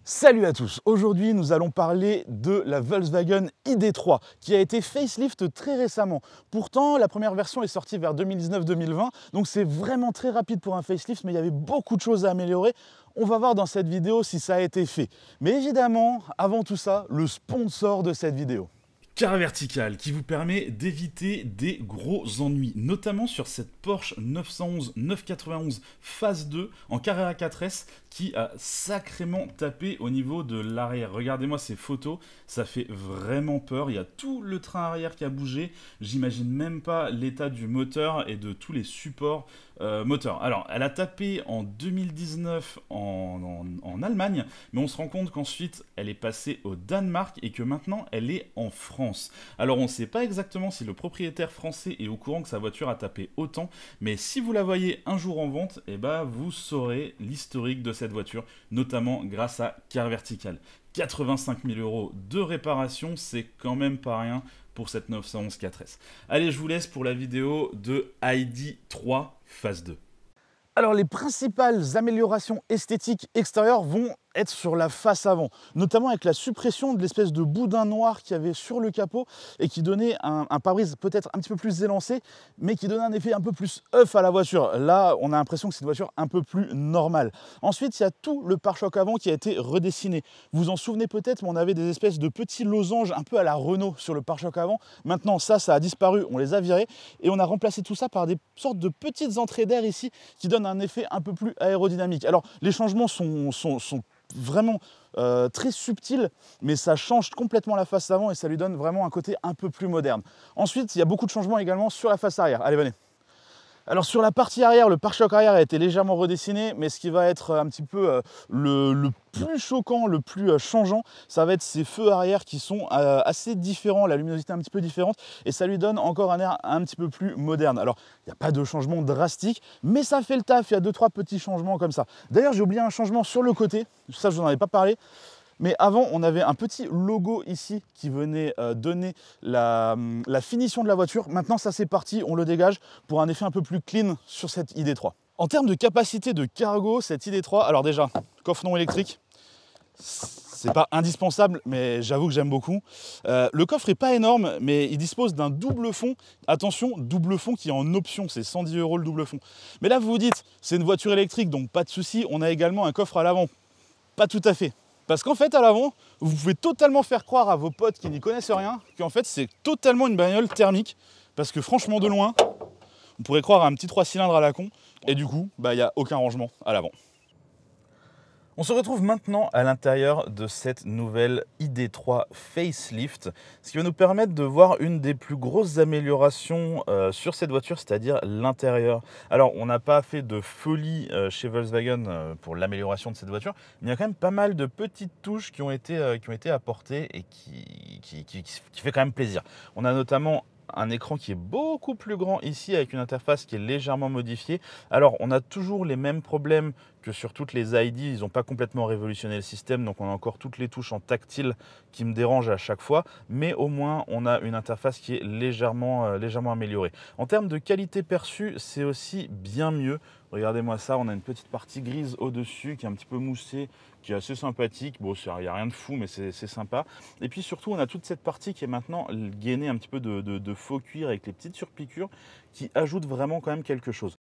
Salut à tous, aujourd'hui nous allons parler de la Volkswagen ID.3 qui a été facelift très récemment. Pourtant la première version est sortie vers 2019-2020, donc c'est vraiment très rapide pour un facelift, mais il y avait beaucoup de choses à améliorer. On va voir dans cette vidéo si ça a été fait. Mais évidemment, avant tout ça, le sponsor de cette vidéo. Carré vertical qui vous permet d'éviter des gros ennuis, notamment sur cette Porsche 911 991 phase 2 en Carrera 4S qui a sacrément tapé au niveau de l'arrière. Regardez-moi ces photos, ça fait vraiment peur. Il y a tout le train arrière qui a bougé. J'imagine même pas l'état du moteur et de tous les supports moteurs. Alors, elle a tapé en 2019 en Allemagne, mais on se rend compte qu'ensuite, elle est passée au Danemark et que maintenant, elle est en France. Alors, on ne sait pas exactement si le propriétaire français est au courant que sa voiture a tapé autant, mais si vous la voyez un jour en vente, eh ben, vous saurez l'historique de cette voiture, notamment grâce à Carré vertical. 85 000 € de réparation, c'est quand même pas rien pour cette 911 4S. Allez, je vous laisse pour la vidéo de ID.3 phase 2. Alors les principales améliorations esthétiques extérieures vont être sur la face avant, notamment avec la suppression de l'espèce de boudin noir qu'il y avait sur le capot et qui donnait un pare-brise peut-être un petit peu plus élancé, mais qui donnait un effet un peu plus œuf à la voiture. Là, on a l'impression que c'est une voiture un peu plus normale. Ensuite, il y a tout le pare-choc avant qui a été redessiné. Vous vous en souvenez peut-être, mais on avait des espèces de petits losanges un peu à la Renault sur le pare-choc avant. Maintenant, ça a disparu, on les a virés et on a remplacé tout ça par des sortes de petites entrées d'air ici qui donnent un effet un peu plus aérodynamique. Alors, les changements sont vraiment très subtil, mais ça change complètement la face avant et ça lui donne vraiment un côté un peu plus moderne. Ensuite, il y a beaucoup de changements également sur la face arrière. Allez, venez. Alors sur la partie arrière, le pare-choc arrière a été légèrement redessiné, mais ce qui va être un petit peu le plus choquant, le plus changeant, ça va être ces feux arrière qui sont assez différents, la luminosité un petit peu différente, et ça lui donne encore un air un petit peu plus moderne. Alors, il n'y a pas de changement drastique, mais ça fait le taf, il y a 2-3 petits changements comme ça. D'ailleurs, j'ai oublié un changement sur le côté, ça je vous en avais pas parlé. Mais avant, on avait un petit logo ici qui venait donner la finition de la voiture. Maintenant, ça c'est parti, on le dégage pour un effet un peu plus clean sur cette ID.3. En termes de capacité de cargo, cette ID.3, alors déjà, coffre non électrique, c'est pas indispensable, mais j'avoue que j'aime beaucoup. Le coffre est pas énorme, mais il dispose d'un double fond. Attention, double fond qui est en option, c'est 110 € le double fond. Mais là, vous vous dites, c'est une voiture électrique, donc pas de souci, on a également un coffre à l'avant. Pas tout à fait. Parce qu'en fait, à l'avant, vous pouvez totalement faire croire à vos potes qui n'y connaissent rien qu'en fait, c'est totalement une bagnole thermique. Parce que franchement, de loin, on pourrait croire à un petit 3 cylindres à la con. Et du coup, il n'y a aucun rangement à l'avant. On se retrouve maintenant à l'intérieur de cette nouvelle ID.3 facelift, ce qui va nous permettre de voir une des plus grosses améliorations sur cette voiture, c'est-à-dire l'intérieur. Alors, on n'a pas fait de folie chez Volkswagen pour l'amélioration de cette voiture, mais il y a quand même pas mal de petites touches qui ont été apportées et qui fait quand même plaisir. On a notamment un écran qui est beaucoup plus grand ici avec une interface qui est légèrement modifiée. Alors, on a toujours les mêmes problèmes que sur toutes les ID, ils n'ont pas complètement révolutionné le système, donc on a encore toutes les touches en tactile qui me dérangent à chaque fois, mais au moins on a une interface qui est légèrement améliorée. En termes de qualité perçue, c'est aussi bien mieux. Regardez-moi ça, on a une petite partie grise au-dessus qui est un petit peu moussée, qui est assez sympathique. Bon, il n'y a rien de fou, mais c'est sympa. Et puis surtout, on a toute cette partie qui est maintenant gainée un petit peu de faux cuir avec les petites surpiqûres qui ajoutent vraiment quand même quelque chose.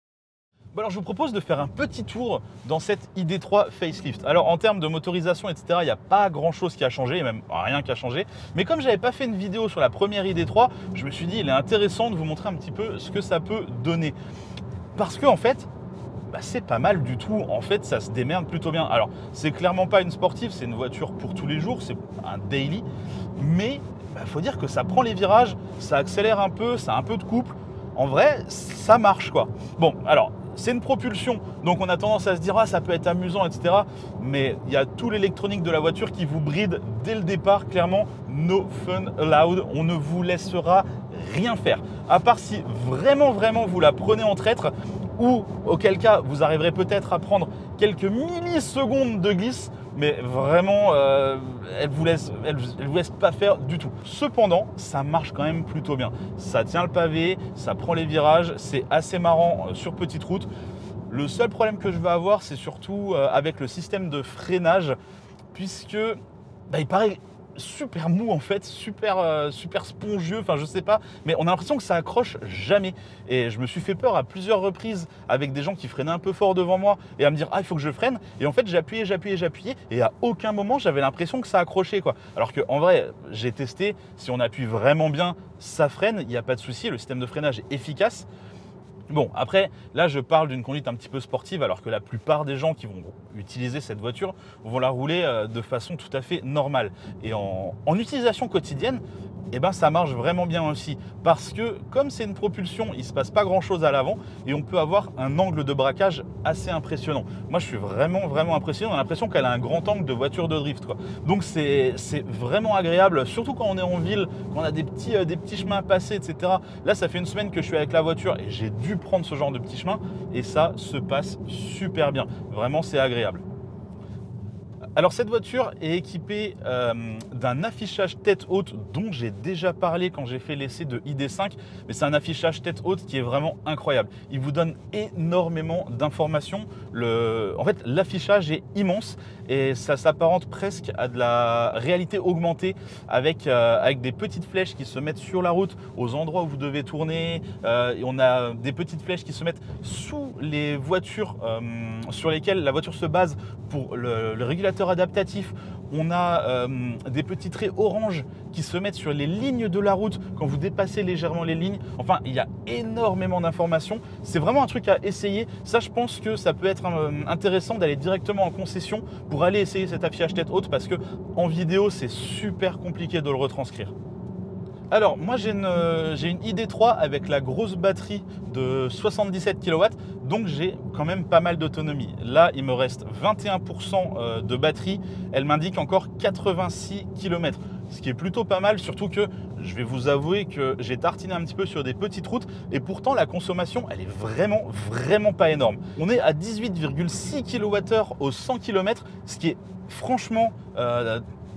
Bon, alors je vous propose de faire un petit tour dans cette ID.3 facelift. Alors en termes de motorisation, etc., il n'y a pas grand chose qui a changé, même rien qui a changé. Mais comme je n'avais pas fait une vidéo sur la première ID.3, je me suis dit il est intéressant de vous montrer un petit peu ce que ça peut donner. Parce que en fait, c'est pas mal du tout. En fait, ça se démerde plutôt bien. Alors, c'est clairement pas une sportive, c'est une voiture pour tous les jours, c'est un daily. Mais faut dire que ça prend les virages, ça accélère un peu, ça a un peu de couple. En vrai, ça marche quoi. Bon, alors, c'est une propulsion, donc on a tendance à se dire « Ah, ça peut être amusant, etc. » Mais il y a tout l'électronique de la voiture qui vous bride dès le départ. Clairement, no fun allowed. On ne vous laissera rien faire. À part si vraiment vous la prenez en traître, ou auquel cas, vous arriverez peut-être à prendre quelques millisecondes de glisse, mais vraiment, elle vous laisse pas faire du tout. Cependant, ça marche quand même plutôt bien. Ça tient le pavé, ça prend les virages, c'est assez marrant sur petite route. Le seul problème que je vais avoir, c'est surtout avec le système de freinage. puisque il paraît super mou en fait, super spongieux, enfin je sais pas, mais on a l'impression que ça accroche jamais. Et je me suis fait peur à plusieurs reprises avec des gens qui freinaient un peu fort devant moi et à me dire ah il faut que je freine. Et en fait j'appuyais et à aucun moment j'avais l'impression que ça accrochait quoi. Alors que en vrai j'ai testé, si on appuie vraiment bien ça freine, il n'y a pas de souci, le système de freinage est efficace. Bon, après, là, je parle d'une conduite un petit peu sportive, alors que la plupart des gens qui vont utiliser cette voiture vont la rouler de façon tout à fait normale. Et en utilisation quotidienne, eh ben, ça marche vraiment bien aussi. Parce que, comme c'est une propulsion, il ne se passe pas grand-chose à l'avant et on peut avoir un angle de braquage assez impressionnant. Moi, je suis vraiment impressionné. On a l'impression qu'elle a un grand angle de voiture de drift, quoi. Donc, c'est vraiment agréable, surtout quand on est en ville, quand on a des petits chemins à passer, etc. Là, ça fait une semaine que je suis avec la voiture et j'ai dû prendre ce genre de petits chemins et ça se passe super bien. Vraiment, c'est agréable. Alors cette voiture est équipée d'un affichage tête haute dont j'ai déjà parlé quand j'ai fait l'essai de ID.5, mais c'est un affichage tête haute qui est vraiment incroyable. Il vous donne énormément d'informations. En fait, l'affichage est immense et ça s'apparente presque à de la réalité augmentée avec des petites flèches qui se mettent sur la route aux endroits où vous devez tourner. Et on a des petites flèches qui se mettent sous les voitures sur lesquelles la voiture se base pour le régulateur adaptatif. On a des petits traits orange qui se mettent sur les lignes de la route quand vous dépassez légèrement les lignes. Enfin, il y a énormément d'informations. C'est vraiment un truc à essayer. Ça, je pense que ça peut être intéressant d'aller directement en concession pour aller essayer cet affichage tête haute parce que en vidéo, c'est super compliqué de le retranscrire. Alors, moi j'ai une ID.3 avec la grosse batterie de 77 kW, donc j'ai quand même pas mal d'autonomie. Là, il me reste 21% de batterie, elle m'indique encore 86 km, ce qui est plutôt pas mal, surtout que je vais vous avouer que j'ai tartiné un petit peu sur des petites routes et pourtant la consommation, elle est vraiment pas énorme. On est à 18,6 kWh au 100 km, ce qui est franchement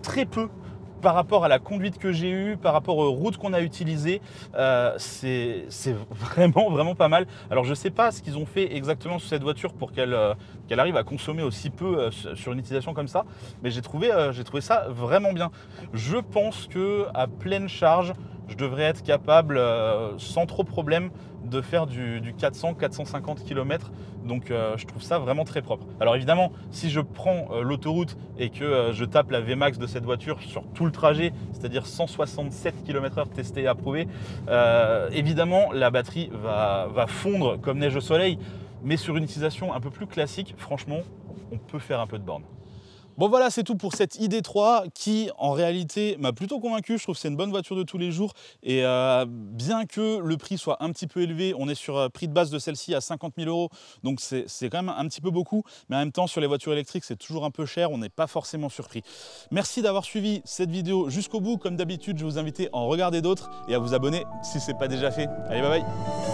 très peu. Par rapport à la conduite que j'ai eue, par rapport aux routes qu'on a utilisées, c'est vraiment pas mal. Alors je ne sais pas ce qu'ils ont fait exactement sur cette voiture pour qu'elle arrive à consommer aussi peu sur une utilisation comme ça, mais j'ai trouvé ça vraiment bien. Je pense qu'à pleine charge, je devrais être capable, sans trop problème, de faire du 400-450 km. Donc je trouve ça vraiment très propre. Alors évidemment, si je prends l'autoroute et que je tape la VMAX de cette voiture sur tout le trajet, c'est-à-dire 167 km/h testé et approuvé, évidemment la batterie va fondre comme neige au soleil. Mais sur une utilisation un peu plus classique, franchement, on peut faire un peu de borne. Bon voilà, c'est tout pour cette ID.3 qui en réalité m'a plutôt convaincu. Je trouve que c'est une bonne voiture de tous les jours et bien que le prix soit un petit peu élevé, on est sur prix de base de celle-ci à 50 000 €, donc c'est quand même un petit peu beaucoup, mais en même temps sur les voitures électriques c'est toujours un peu cher, on n'est pas forcément surpris. Merci d'avoir suivi cette vidéo jusqu'au bout. Comme d'habitude, je vais vous inviter à en regarder d'autres et à vous abonner si ce n'est pas déjà fait. Allez, bye bye.